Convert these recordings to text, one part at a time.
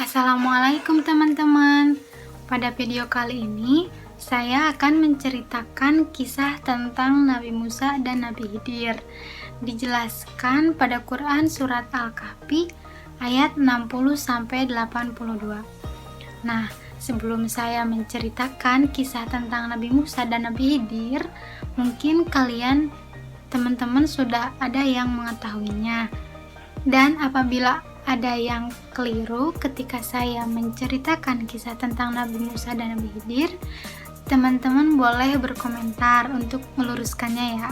Assalamualaikum teman-teman. Pada video kali ini saya akan menceritakan kisah tentang Nabi Musa dan Nabi Khidir. Dijelaskan pada Quran surat Al-Kahfi ayat 60-82. Nah, sebelum saya menceritakan kisah tentang Nabi Musa dan Nabi Khidir, mungkin kalian teman-teman sudah ada yang mengetahuinya. Dan apabila ada yang keliru ketika saya menceritakan kisah tentang Nabi Musa dan Nabi Khidir, teman-teman boleh berkomentar untuk meluruskannya ya.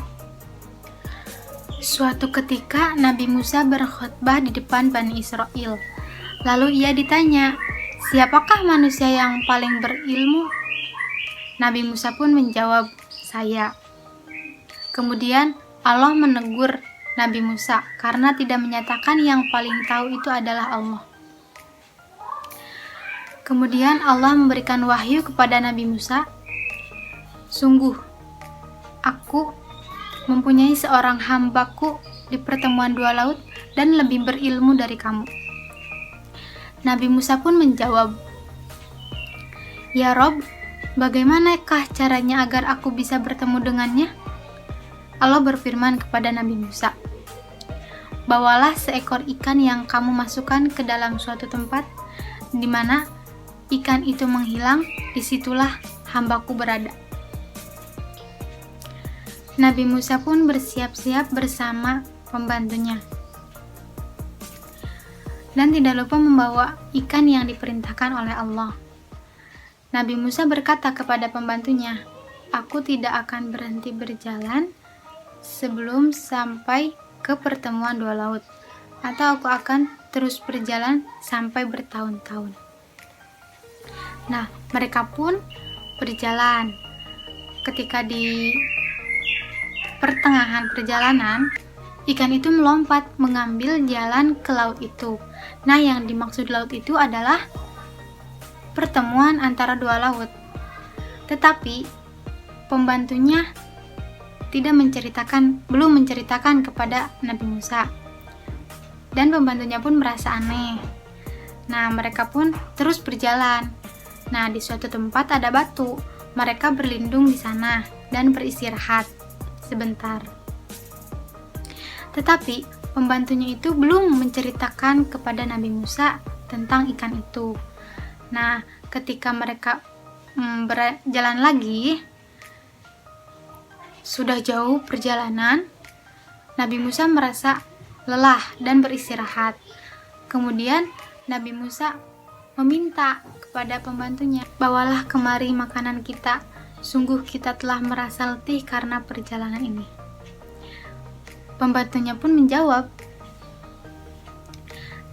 Suatu ketika Nabi Musa berkhutbah di depan Bani Israel. Lalu ia ditanya, "Siapakah manusia yang paling berilmu?" Nabi Musa pun menjawab, "Saya." Kemudian Allah menegur Nabi Musa karena tidak menyatakan yang paling tahu itu adalah Allah. Kemudian Allah memberikan wahyu kepada Nabi Musa, "Sungguh, aku mempunyai seorang hambaku di pertemuan dua laut dan lebih berilmu dari kamu." Nabi Musa pun menjawab, "Ya Rob, bagaimanakah caranya agar aku bisa bertemu dengannya?" Allah berfirman kepada Nabi Musa, "Bawalah seekor ikan yang kamu masukkan ke dalam suatu tempat di mana ikan itu menghilang, disitulah hambaku berada." Nabi Musa pun bersiap-siap bersama pembantunya dan tidak lupa membawa ikan yang diperintahkan oleh Allah. Nabi Musa berkata kepada pembantunya, "Aku tidak akan berhenti berjalan sebelum sampai ke pertemuan dua laut, atau aku akan terus berjalan sampai bertahun-tahun." Nah, mereka pun berjalan. Ketika di pertengahan perjalanan, ikan itu melompat mengambil jalan ke laut itu. Nah, yang dimaksud laut itu adalah pertemuan antara dua laut. Tetapi pembantunya belum menceritakan kepada Nabi Musa. Dan pembantunya pun merasa aneh. Nah, mereka pun terus berjalan. Nah, di suatu tempat ada batu. Mereka berlindung di sana dan beristirahat sebentar. Tetapi pembantunya itu belum menceritakan kepada Nabi Musa tentang ikan itu. Nah, ketika mereka berjalan lagi, sudah jauh perjalanan, Nabi Musa merasa lelah dan beristirahat. Kemudian Nabi Musa meminta kepada pembantunya, "Bawalah kemari makanan kita. Sungguh kita telah merasa letih karena perjalanan ini." Pembantunya pun menjawab,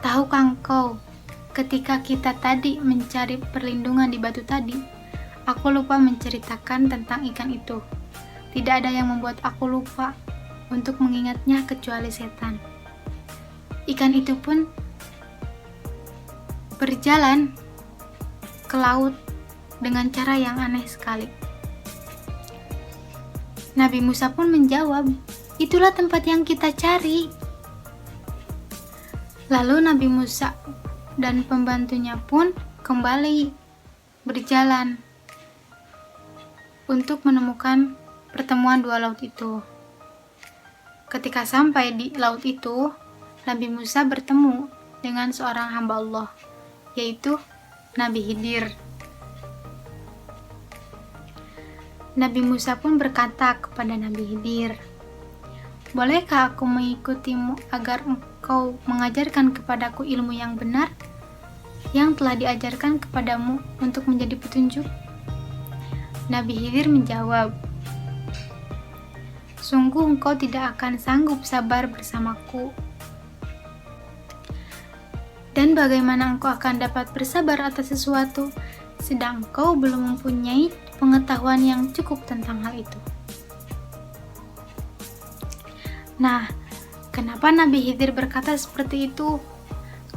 "Tahukah engkau, ketika kita tadi mencari perlindungan di batu tadi, aku lupa menceritakan tentang ikan itu. Tidak ada yang membuat aku lupa untuk mengingatnya kecuali setan. Ikan itu pun berjalan ke laut dengan cara yang aneh sekali." Nabi Musa pun menjawab, "Itulah tempat yang kita cari." Lalu Nabi Musa dan pembantunya pun kembali berjalan untuk menemukan pertemuan dua laut itu. Ketika sampai di laut itu, Nabi Musa bertemu dengan seorang hamba Allah, yaitu Nabi Khidir. Nabi Musa pun berkata kepada Nabi Khidir, "Bolehkah aku mengikutimu agar engkau mengajarkan kepadaku ilmu yang benar yang telah diajarkan kepadamu untuk menjadi petunjuk?" Nabi Khidir menjawab, "Sungguh engkau tidak akan sanggup sabar bersamaku. Dan bagaimana engkau akan dapat bersabar atas sesuatu sedang engkau belum mempunyai pengetahuan yang cukup tentang hal itu?" Nah, kenapa Nabi Khidir berkata seperti itu?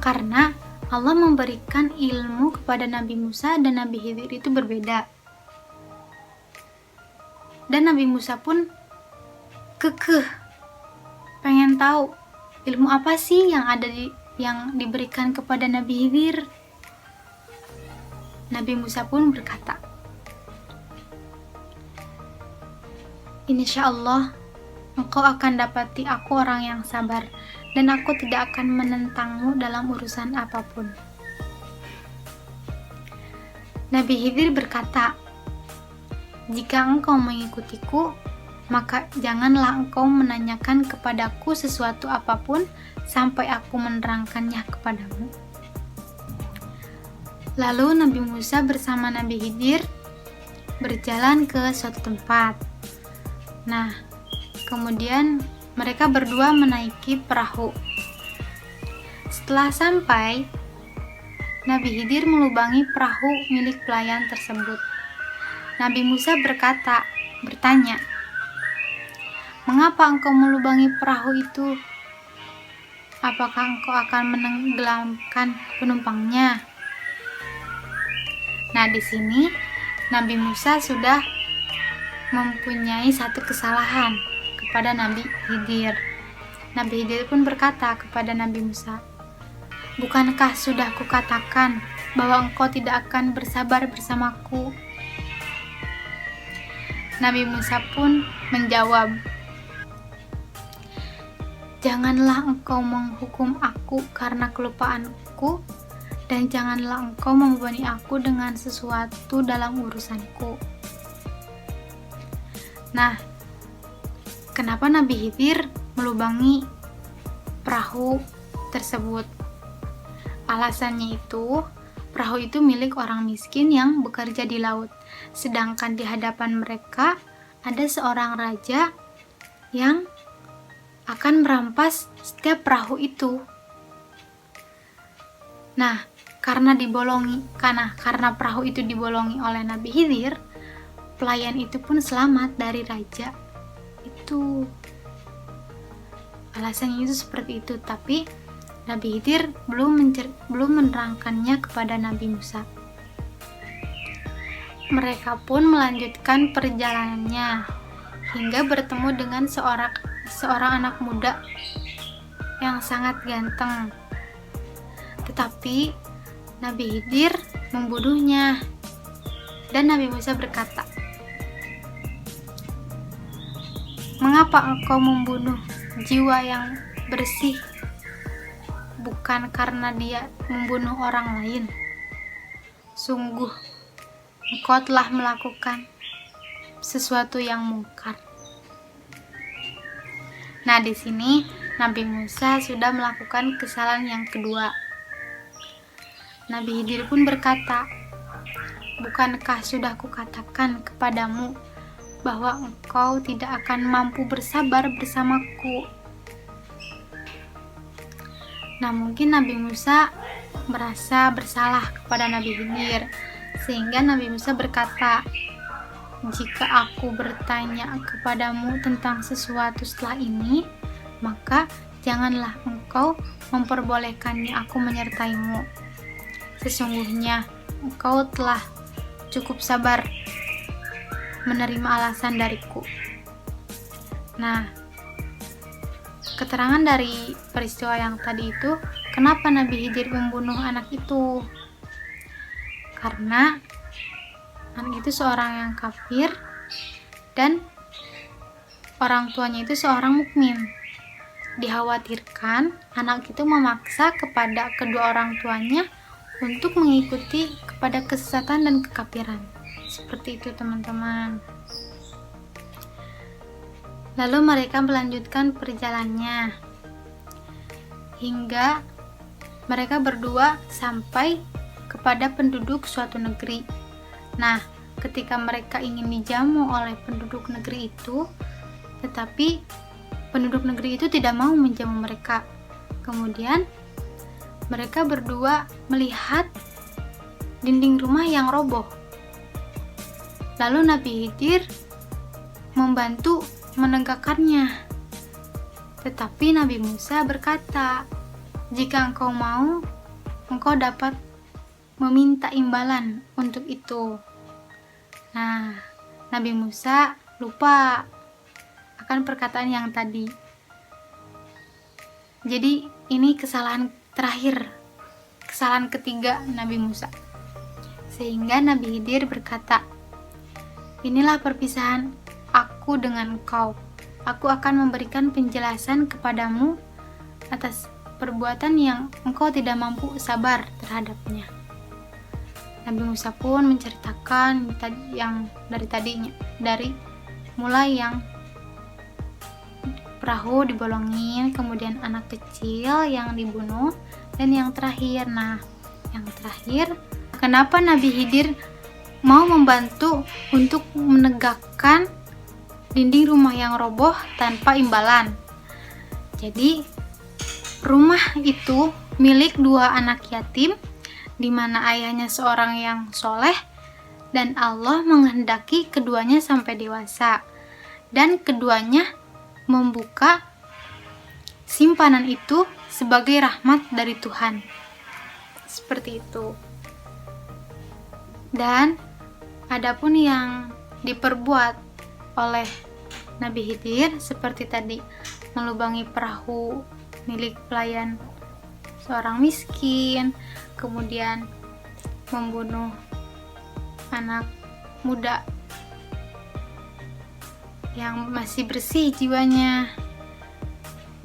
Karena Allah memberikan ilmu kepada Nabi Musa dan Nabi Khidir itu berbeda. Dan Nabi Musa pun kekeh pengen tahu ilmu apa sih yang diberikan kepada Nabi Khidir. Nabi Musa pun berkata, "Insyaallah, engkau akan dapati aku orang yang sabar, dan aku tidak akan menentangmu dalam urusan apapun." Nabi Khidir berkata, "Jika engkau mengikutiku, maka janganlah engkau menanyakan kepadaku sesuatu apapun sampai aku menerangkannya kepadamu." Lalu Nabi Musa bersama Nabi Khidir berjalan ke suatu tempat. Nah, kemudian mereka berdua menaiki perahu. Setelah sampai, Nabi Khidir melubangi perahu milik pelayan tersebut. Nabi Musa bertanya, "Mengapa engkau melubangi perahu itu? Apakah engkau akan menenggelamkan penumpangnya?" Nah, di sini Nabi Musa sudah mempunyai satu kesalahan kepada Nabi Khidir. Nabi Khidir pun berkata kepada Nabi Musa, "Bukankah sudah kukatakan bahwa engkau tidak akan bersabar bersamaku?" Nabi Musa pun menjawab, "Janganlah engkau menghukum aku karena kelupaanku, dan janganlah engkau membebani aku dengan sesuatu dalam urusanku." Nah, kenapa Nabi Khidir melubangi perahu tersebut? Alasannya itu, perahu itu milik orang miskin yang bekerja di laut, sedangkan di hadapan mereka ada seorang raja yang akan merampas setiap perahu itu. Nah, karena perahu itu dibolongi oleh Nabi Khidir, pelayan itu pun selamat dari raja. Itu alasannya itu seperti itu, tapi Nabi Khidir belum menerangkannya kepada Nabi Musa. Mereka pun melanjutkan perjalanannya hingga bertemu dengan seorang anak muda yang sangat ganteng. Tetapi Nabi Khidir membunuhnya, dan Nabi Musa berkata, "Mengapa engkau membunuh jiwa yang bersih, bukan karena dia membunuh orang lain? Sungguh, engkau telah melakukan sesuatu yang mungkar." Nah, di sini Nabi Musa sudah melakukan kesalahan yang kedua. Nabi Khidir pun berkata, "Bukankah sudah kukatakan kepadamu bahwa engkau tidak akan mampu bersabar bersamaku?" Nah, mungkin Nabi Musa merasa bersalah kepada Nabi Khidir, sehingga Nabi Musa berkata, "Jika aku bertanya kepadamu tentang sesuatu setelah ini, maka janganlah engkau memperbolehkannya aku menyertaimu. Sesungguhnya engkau telah cukup sabar menerima alasan dariku." Nah, keterangan dari peristiwa yang tadi itu, kenapa Nabi Khidir membunuh anak itu? Karena anak itu seorang yang kafir dan orang tuanya itu seorang mukmin. Dikhawatirkan anak itu memaksa kepada kedua orang tuanya untuk mengikuti kepada kesesatan dan kekafiran. Seperti itu, teman-teman. Lalu mereka melanjutkan perjalanannya hingga mereka berdua sampai kepada penduduk suatu negeri. Nah, ketika mereka ingin dijamu oleh penduduk negeri itu, tetapi penduduk negeri itu tidak mau menjamu mereka. Kemudian mereka berdua melihat dinding rumah yang roboh. Lalu Nabi Khidir membantu menegakkannya. Tetapi Nabi Musa berkata, "Jika engkau mau, engkau dapat meminta imbalan untuk itu." Nah, Nabi Musa lupa akan perkataan yang tadi. Jadi ini kesalahan terakhir, kesalahan ketiga Nabi Musa. Sehingga Nabi Khidir berkata, "Inilah perpisahan aku dengan kau. Aku akan memberikan penjelasan kepadamu atas perbuatan yang engkau tidak mampu sabar terhadapnya." Nabi Musa pun menceritakan yang dari mulai yang perahu dibolongin, kemudian anak kecil yang dibunuh, dan yang terakhir. Nah, yang terakhir, kenapa Nabi Khidir mau membantu untuk menegakkan dinding rumah yang roboh tanpa imbalan? Jadi, rumah itu milik dua anak yatim, di mana ayahnya seorang yang soleh, dan Allah menghendaki keduanya sampai dewasa, dan keduanya membuka simpanan itu sebagai rahmat dari Tuhan. Seperti itu. Dan adapun yang diperbuat oleh Nabi Khidir seperti tadi, melubangi perahu milik pelayan seorang miskin, kemudian membunuh anak muda yang masih bersih jiwanya,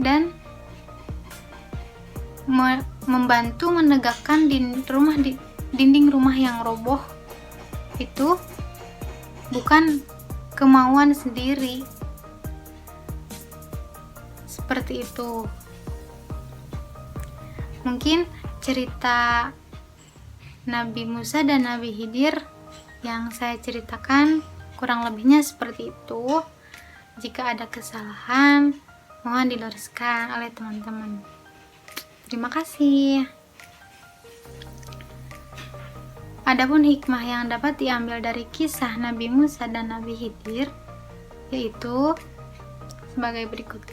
dan membantu menegakkan dinding rumah yang roboh itu bukan kemauan sendiri. Seperti itu. Mungkin cerita Nabi Musa dan Nabi Khidir yang saya ceritakan kurang lebihnya seperti itu. Jika ada kesalahan, mohon diluruskan oleh teman-teman. Terima kasih. Adapun hikmah yang dapat diambil dari kisah Nabi Musa dan Nabi Khidir yaitu sebagai berikut.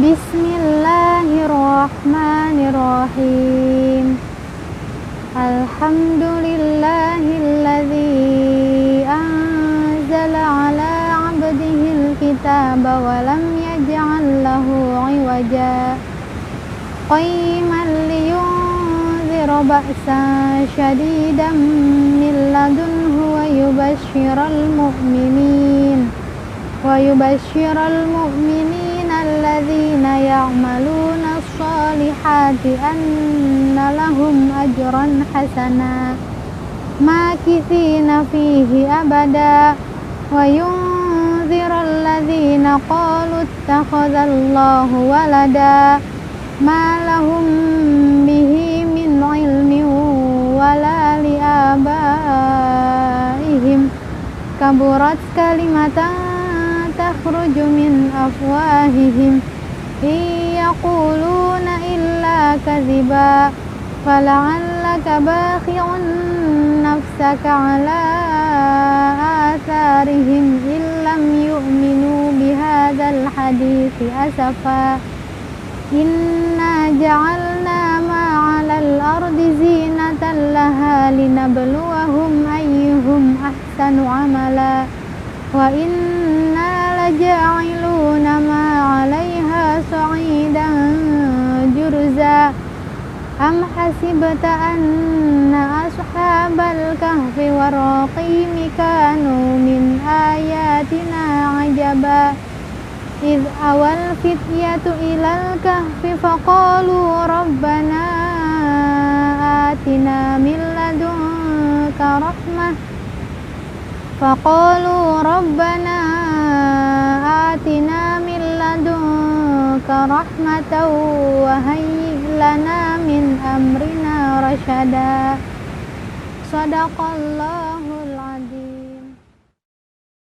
Bismillahirrahmanirrahim. Alhamdulillahilladzi anzala ala 'abdihil kitaba wa lam yaj'al lahu 'iwaja qayyiman liyunzira ba'san syadidan min ladunhu wa yubashshiral mu'minin alladzina ya'maluna as-solihati anna lahum ajran hasana makithina fihi abada wa yunziral ladzina qalu ittakhadallahu walada ma lahum bihi min ilmin wala liabaihim kaburat kalimatan takhruju min afwahihim yaquluna illa kadhiba fala'allaka bakhi'un nafsaka ala atharihim illam yu'minu bihadzal hadithi asafa inna ja'alna ma'alal ardi zinatan laha linabluwahum ayyuhum ahsanu amala wa inna laja'iluna ma 'alaiha sa'idan jurza am hasibta anna ashabal kahfi waraqim kanu min ayatina 'ajaba id awal fityatu ilal kahfi faqalu rabbana atina min ladunka rahmah faqalu rabbana atina min ladunka rahmatan wa hayyi lana min amrina rasyada. Sadaqallahu